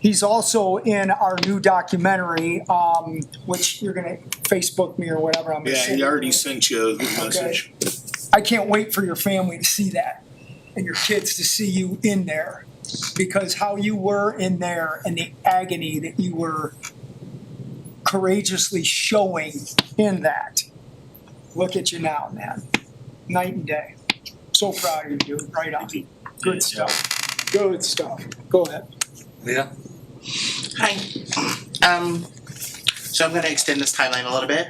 He's also in our new documentary, which you're going to Facebook me or whatever. He already sent you a message. Okay. I can't wait for your family to see that and your kids to see you in there, because how you were in there and the agony that you were courageously showing in that. Look at you now, man. Night and day. So proud of you, dude. Right on. Good stuff. Good stuff. Go ahead. Yeah. Hi. So I'm going to extend this timeline a little bit.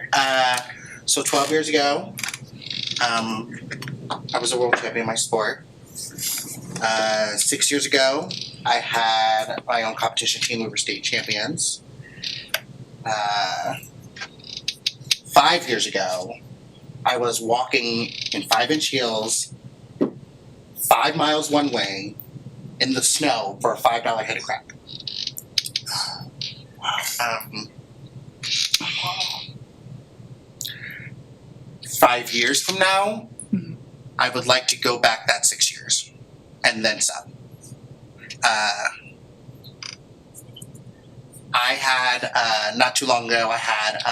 So 12 years ago, I was a world champion in my sport. 6 years ago, I had my own competition team. We were state champions. 5 years ago, I was walking in 5-inch heels, 5 miles one way, in the snow for a $5 head of crack. 5 years from now, I would like to go back that 6 years, and then some. I had not too long ago. I had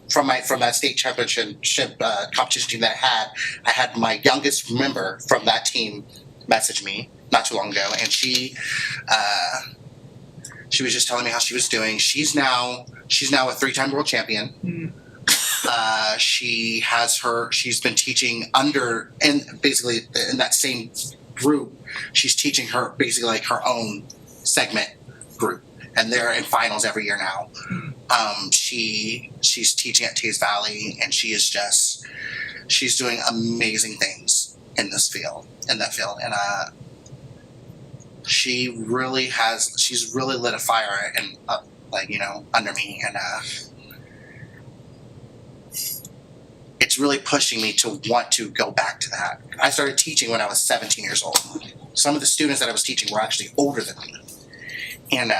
from that state championship competition team that I had my youngest member from that team message me not too long ago, and she was just telling me how she was doing. She's now a 3-time world champion. She's been teaching under, and basically in that same group, she's teaching her basically like her own segment group, and they're in finals every year now. She's teaching at Tees Valley, and she's doing amazing things in that field, and she's really lit a fire and under me, and it's really pushing me to want to go back to that. I started teaching when I was 17 years old. Some of the students that I was teaching were actually older than me, and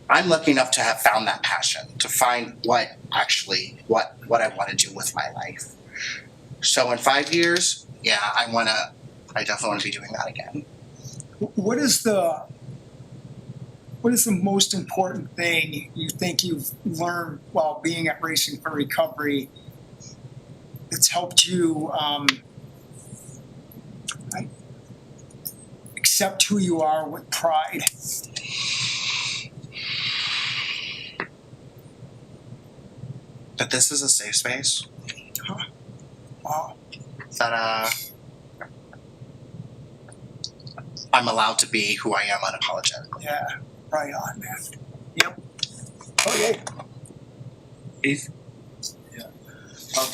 I'm lucky enough to have found that passion, to find what I want to do with my life. So in 5 years, I definitely want to be doing that again. What is the most important thing you think you've learned while being at Racing for Recovery that's helped you accept who you are with pride? That this is a safe space. Huh. Wow. That I'm allowed to be who I am unapologetically. Yeah, right on, man. Yep. Okay. Heath? Yeah.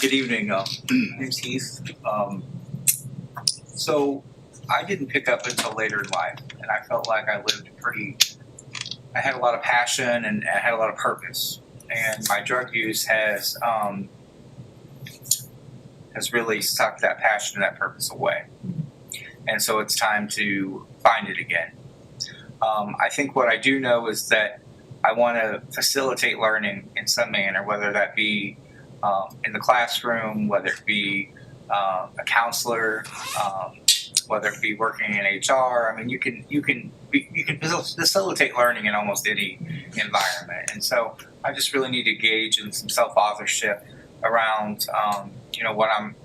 Good evening. My name's Heath. So I didn't pick up until later in life, and I felt like I had a lot of passion and I had a lot of purpose. And my drug use has really sucked that passion and that purpose away. And so it's time to find it again. I think what I do know is that I want to facilitate learning in some manner, whether that be in the classroom, whether it be a counselor, whether it be working in HR. I mean, you can facilitate learning in almost any environment. And so I just really need to engage in some self-authorship around,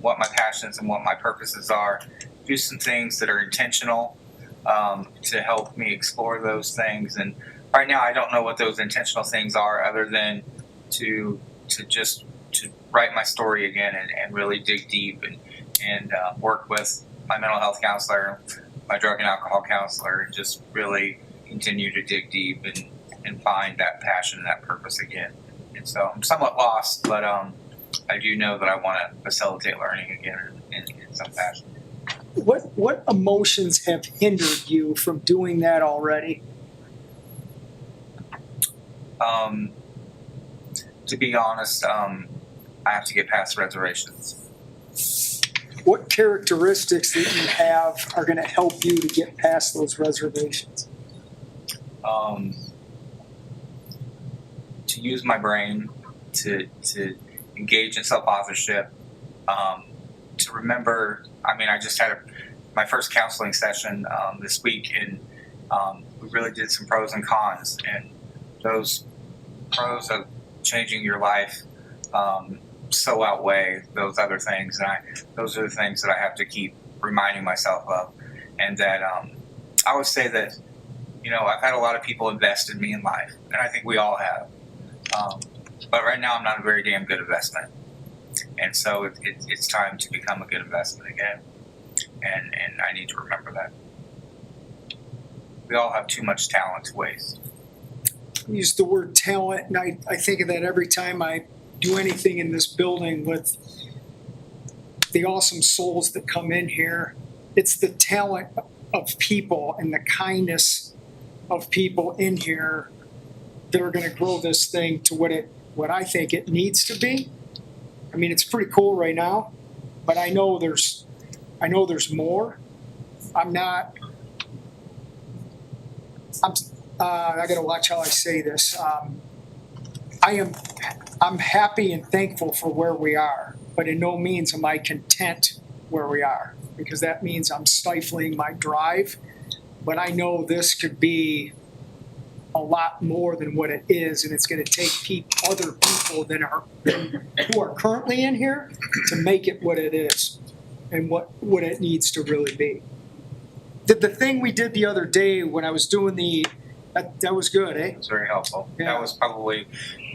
what my passions and what my purposes are. Do some things that are intentional to help me explore those things. And right now, I don't know what those intentional things are, other than to write my story again and really dig deep and work with my mental health counselor, my drug and alcohol counselor, and just really continue to dig deep and find that passion and that purpose again. And so I'm somewhat lost, but I do know that I want to facilitate learning again in some fashion. What emotions have hindered you from doing that already? To be honest, I have to get past reservations. What characteristics that you have are going to help you to get past those reservations? To use my brain, to engage in self-authorship, to remember. I mean, I just had my first counseling session this week, and we really did some pros and cons. And those pros of changing your life so outweigh those other things, and those are the things that I have to keep reminding myself of. And that I would say that I've had a lot of people invest in me in life, and I think we all have. But right now, I'm not a very damn good investment, and so it's time to become a good investment again. And I need to remember that we all have too much talent to waste. I use the word talent, and I think of that every time I do anything in this building with the awesome souls that come in here. It's the talent of people and the kindness of people in here that are going to grow this thing to what I think it needs to be. I mean, it's pretty cool right now, but I know there's more. I gotta watch how I say this. I'm happy and thankful for where we are, but in no means am I content where we are, because that means I'm stifling my drive. But I know this could be a lot more than what it is, and it's going to take other people who are currently in here to make it what it is and what it needs to really be. The thing we did the other day when I was doing the That was good, eh? It was very helpful. Yeah. That was probably,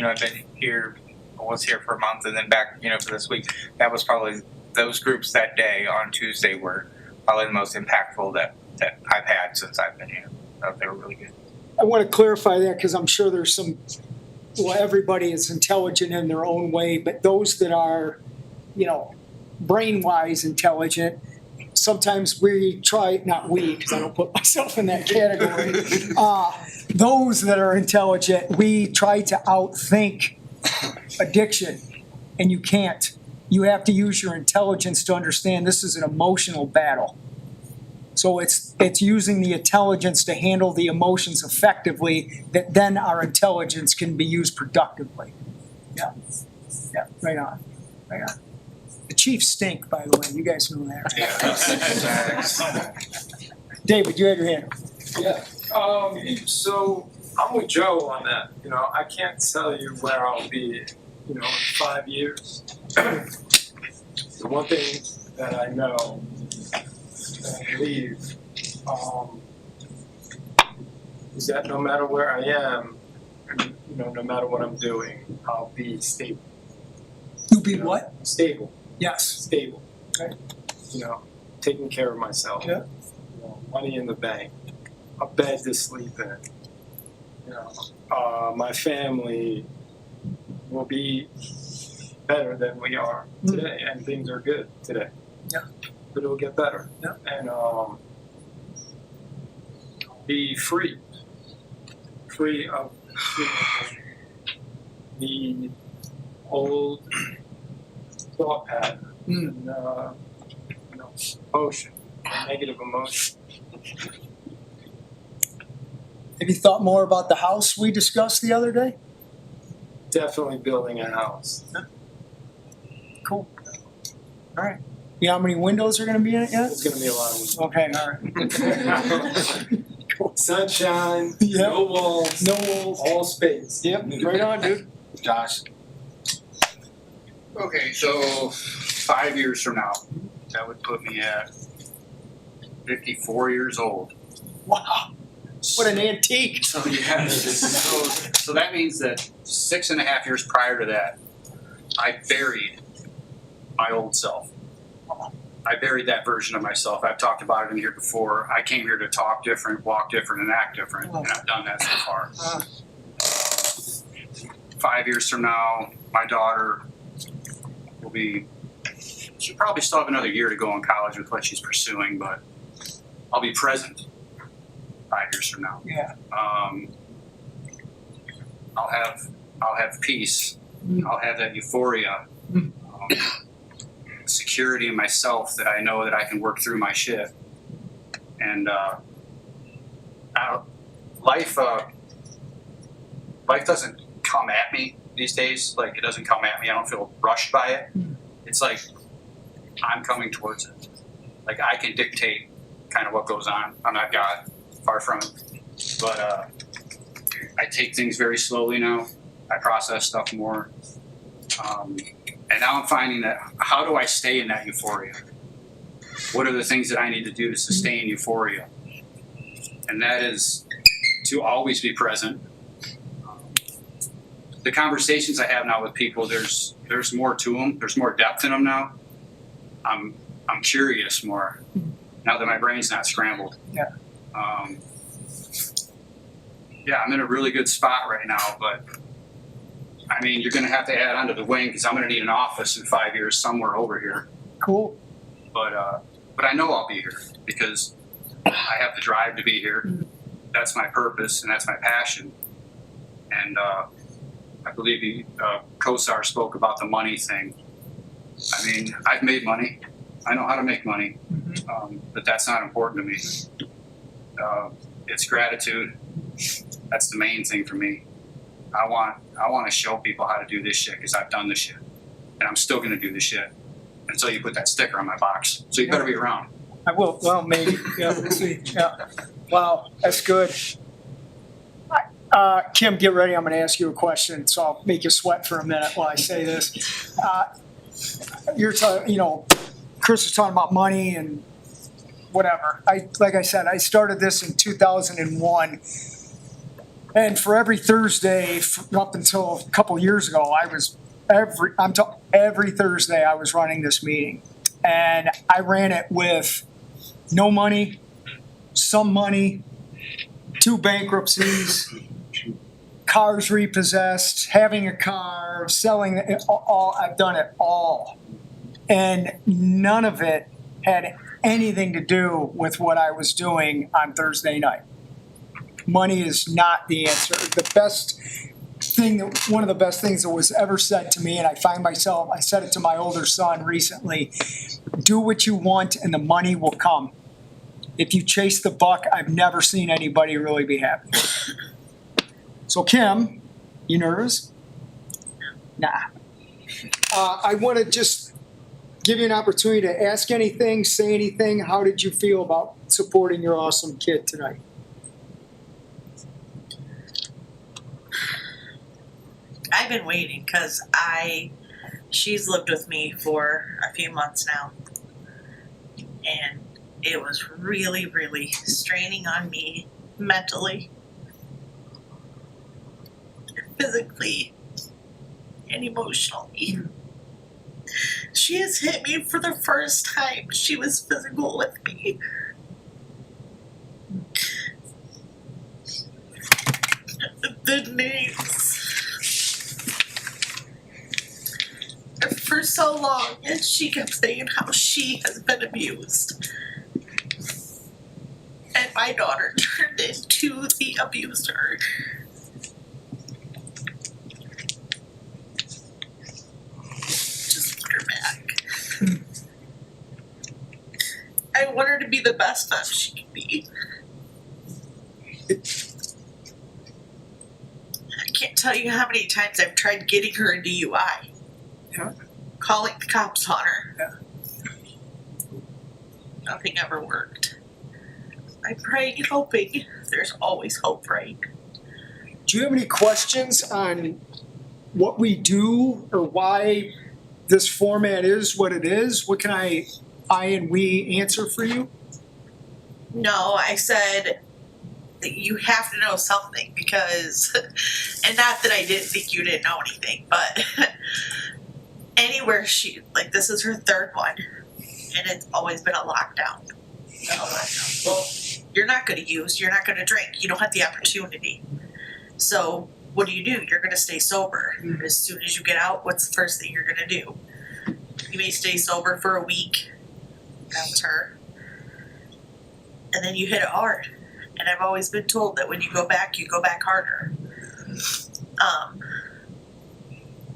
I've been here, I was here for a month and then back, for this week. That was probably, those groups that day on Tuesday were probably the most impactful that I've had since I've been here. They were really good. I want to clarify that because I'm sure there's everybody is intelligent in their own way, but those that are, brain-wise intelligent, sometimes we try, not we, because I don't put myself in that category, those that are intelligent, we try to outthink addiction, and you can't. You have to use your intelligence to understand this is an emotional battle. So it's using the intelligence to handle the emotions effectively, that then our intelligence can be used productively. Yeah, right on. The Chiefs stink, by the way. You guys know that. David, you had your hand. Yeah. So I'm with Joe on that. I can't tell you where I'll be, in 5 years. The one thing that I know, that I believe, is that no matter where I am, no matter what I'm doing, I'll be stable. You'll be what? Stable. Yes. Stable. Okay. Taking care of myself. Yeah. Money in the bank. A bed to sleep in. My family will be better than we are today, and things are good today. Yeah. But it'll get better. Yeah. And be free of the old thought pattern and emotion, negative emotion. Have you thought more about the house we discussed the other day? Definitely building a house. Cool. All right. You know how many windows are going to be in it yet? There's going to be a lot of windows. Okay, all right. Sunshine, Yep. no walls, all space. Yep, right on, dude. Josh. Okay, so 5 years from now, that would put me at 54 years old. Wow. What an antique. So yeah, so that means that 6.5 years prior to that, I buried my old self. I buried that version of myself. I've talked about it in here before. I came here to talk different, walk different, and act different, and I've done that so far. 5 years from now, my daughter will be, she'll probably still have another year to go in college with what she's pursuing, but I'll be present 5 years from now. Yeah. I'll have peace. I'll have that euphoria, security in myself that I know that I can work through my shit. And life doesn't come at me these days. Like, it doesn't come at me. I don't feel rushed by it. It's like I'm coming towards it. Like, I can dictate kind of what goes on. I'm not God, far from it. But I take things very slowly now. I process stuff more. And now I'm finding that, how do I stay in that euphoria? What are the things that I need to do to sustain euphoria? And that is to always be present. The conversations I have now with people, there's more to them. There's more depth in them now. I'm curious more now that my brain's not scrambled. Yeah. Yeah, I'm in a really good spot right now, but I mean, you're going to have to add onto the wing because I'm going to need an office in 5 years somewhere over here. Cool. But I know I'll be here because I have the drive to be here. That's my purpose and that's my passion. And I believe Kosar spoke about the money thing. I mean, I've made money. I know how to make money, but that's not important to me. It's gratitude. That's the main thing for me. I want to show people how to do this shit because I've done this shit, and I'm still going to do this shit until you put that sticker on my box. So you better be around. I will. Well, maybe. Yeah, we'll see. Yeah. Wow, that's good. Kim, get ready. I'm going to ask you a question, so I'll make you sweat for a minute while I say this. You're talking, Chris was talking about money and whatever. Like I said, I started this in 2001. And for every Thursday, up until a couple years ago, every Thursday I was running this meeting. And I ran it with no money, some money, 2 bankruptcies, cars repossessed, having a car, selling it all. I've done it all. And none of it had anything to do with what I was doing on Thursday night. Money is not the answer. One of the best things that was ever said to me, and I said it to my older son recently, do what you want and the money will come. If you chase the buck, I've never seen anybody really be happy. So Kim, you nervous? Nah. I want to just give you an opportunity to ask anything, say anything. How did you feel about supporting your awesome kid tonight? I've been waiting because she's lived with me for a few months now. And it was really, really straining on me mentally, physically, and emotionally. She has hit me for the first time. She was physical with me. The names. For so long, and she kept saying how she has been abused. And my daughter turned into the abuser. Just put her back. I want her to be the best mom she can be. I can't tell you how many times I've tried getting her a DUI. Yeah. Calling the cops on her. Yeah. Nothing ever worked. I'm praying and hoping. There's always hope, right? Do you have any questions on what we do or why this format is what it is? What can I and we answer for you? No, I said that you have to know something because, and not that I didn't think you didn't know anything, but anywhere this is her 3rd one, and it's always been a lockdown. Well, you're not going to use, you're not going to drink, you don't have the opportunity. So what do? You're going to stay sober. As soon as you get out, what's the first thing you're going to do? You may stay sober for a week. That was her. And then you hit it hard. And I've always been told that when you go back harder.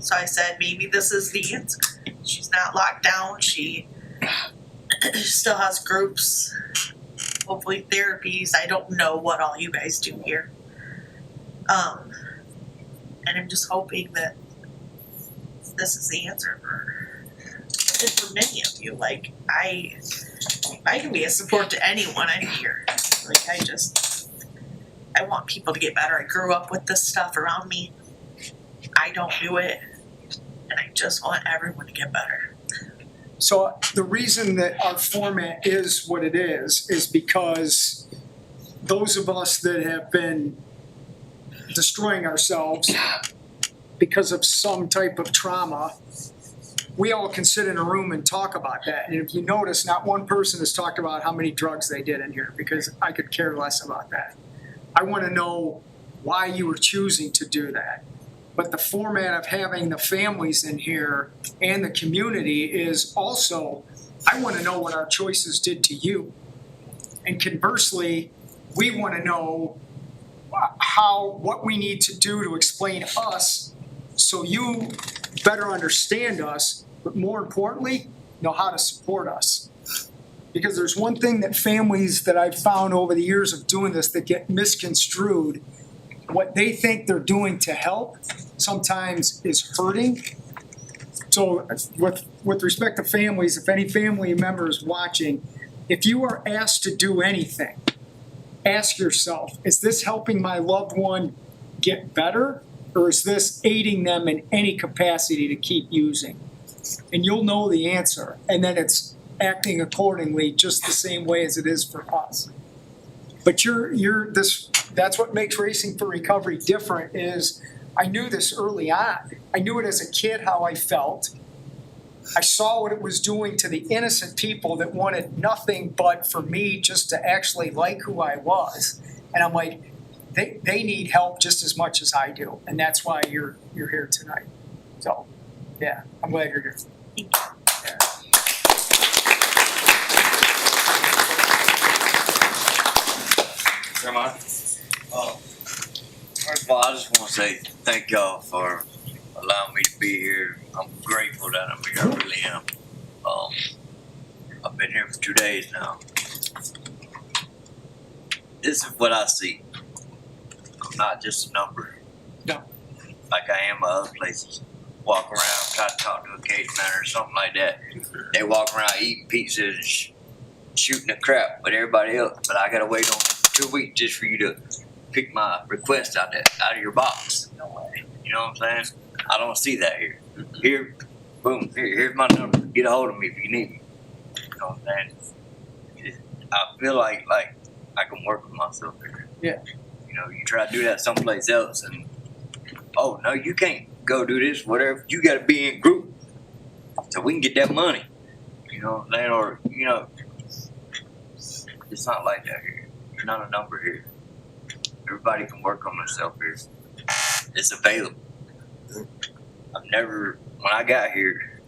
So I said, maybe this is the answer. She's not locked down. She still has groups, hopefully therapies. I don't know what all you guys do here. And I'm just hoping that this is the answer for her. And for many of you, I can be a support to anyone. I'm here. I want people to get better. I grew up with this stuff around me. I don't do it. And I just want everyone to get better. So the reason that our format is what it is because those of us that have been destroying ourselves because of some type of trauma, we all can sit in a room and talk about that. And if you notice, not one person has talked about how many drugs they did in here because I could care less about that. I want to know why you were choosing to do that. But the format of having the families in here and the community is also, I want to know what our choices did to you. And conversely, we want to know what we need to do to explain us so you better understand us, but more importantly, know how to support us. Because there's one thing that families that I've found over the years of doing this that get misconstrued. What they think they're doing to help sometimes is hurting. So with respect to families, if any family member is watching, if you are asked to do anything, ask yourself, is this helping my loved one get better? Or is this aiding them in any capacity to keep using? And you'll know the answer. And then it's acting accordingly just the same way as it is for us. But that's what makes Racing for Recovery different is I knew this early on. I knew it as a kid how I felt. I saw what it was doing to the innocent people that wanted nothing but for me just to actually like who I was. And I'm like, they need help just as much as I do. And that's why you're here tonight. So, yeah, I'm glad you're here. Grandma? First of all, I just want to say thank y'all for allowing me to be here. I'm grateful that I'm here. I really am. I've been here for 2 days now. This is what I see. I'm not just a number. No. Like I am at other places. Walk around, try to talk to a case man or something like that. They walk around eating pizzas and shooting the crap with everybody else. But I gotta wait on 2 weeks just for you to pick my request out of your box. You know what I'm saying? I don't see that here. Here, boom, here's my number. Get a hold of me if you need me. You know what I'm saying? I feel like I can work with myself here. Yeah. You know, you try to do that someplace else and, oh, no, you can't go do this, whatever. You got to be in group so we can get that money. You know what I'm saying? Or, you know, it's not like that here. You're not a number here. Everybody can work on themselves here. It's available. When I got here,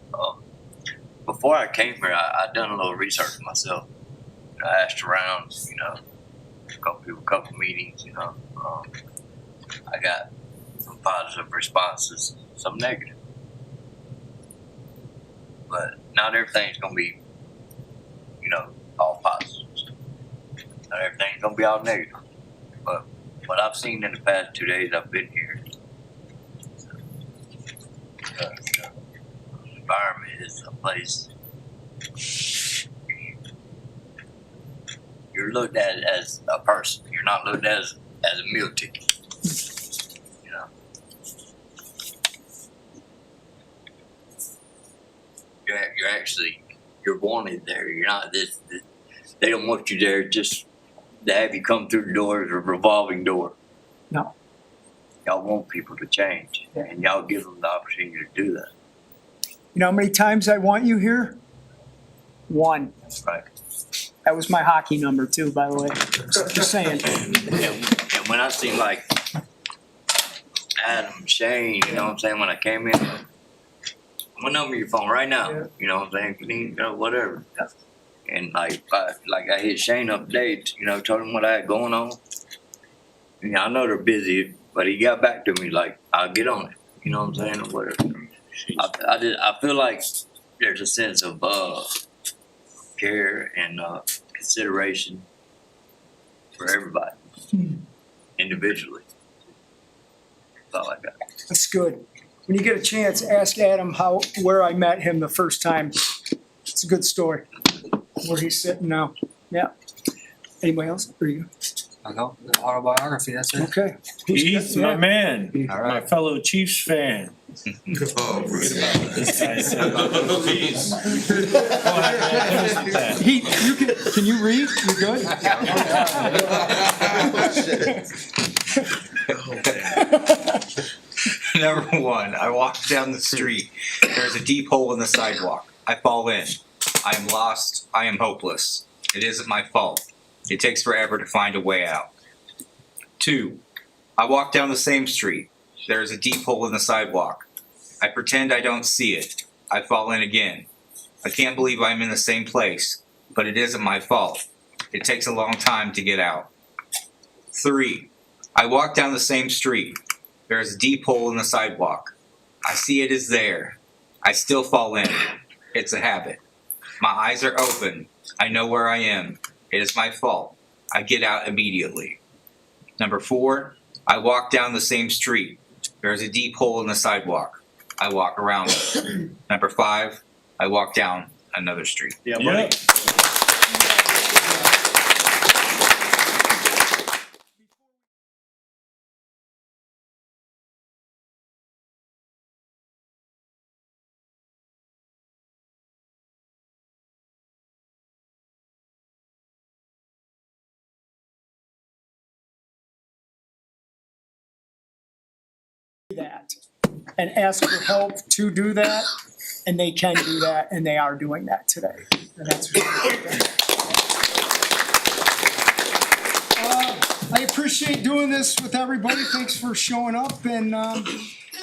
before I came here, I done a little research myself. I asked around, you know, a couple meetings, you know. I got some positive responses, some negative. But not everything's gonna be, you know, all positives. Not everything's gonna be all negative. But what I've seen in the past 2 days I've been here, the environment is a place you're looked at as a person. You're not looked at as a meal ticket. You know. You're wanted there. You're not this. They don't want you there just to have you come through the door as a revolving door. No. Y'all want people to change, and y'all give them the opportunity to do that. You know how many times I want you here? 1. That's right. That was my hockey number too, by the way. Just saying. And when I see like Adam, Shane, you know what I'm saying, when I came in, I'm gonna number your phone right now. You know what I'm saying? You know, whatever. And like I hit Shane up today, you know, told him what I had going on. You know, I know they're busy, but he got back to me like, I'll get on it. You know what I'm saying? Or whatever. I feel like there's a sense of care and consideration for everybody individually. That's all I got. That's good. When you get a chance, ask Adam where I met him the first time. It's a good story. Where he's sitting now. Yeah. Anybody else? There you go. I know, the autobiography, that's it. Okay. Heath, my man, All my right. fellow Chiefs fan. Oh, This guy said- Can you read? You good? Number 1, I walk down the street. There's a deep hole in the sidewalk. I fall in. I am lost. I am hopeless. It isn't my fault. It takes forever to find a way out. 2, I walk down the same street. There is a deep hole in the sidewalk. I pretend I don't see it. I fall in again. I can't believe I'm in the same place, but it isn't my fault. It takes a long time to get out. 3, I walk down the same street. There is a deep hole in the sidewalk. I see it is there. I still fall in. It's a habit. My eyes are open. I know where I am. It is my fault. I get out immediately. Number 4, I walk down the same street. There is a deep hole in the sidewalk. I walk around it. Number 5, I walk down another street. Yeah, buddy. and ask for help to do that, and they can do that, and they are doing that today. And that's I appreciate doing this with everybody. Thanks for showing up, and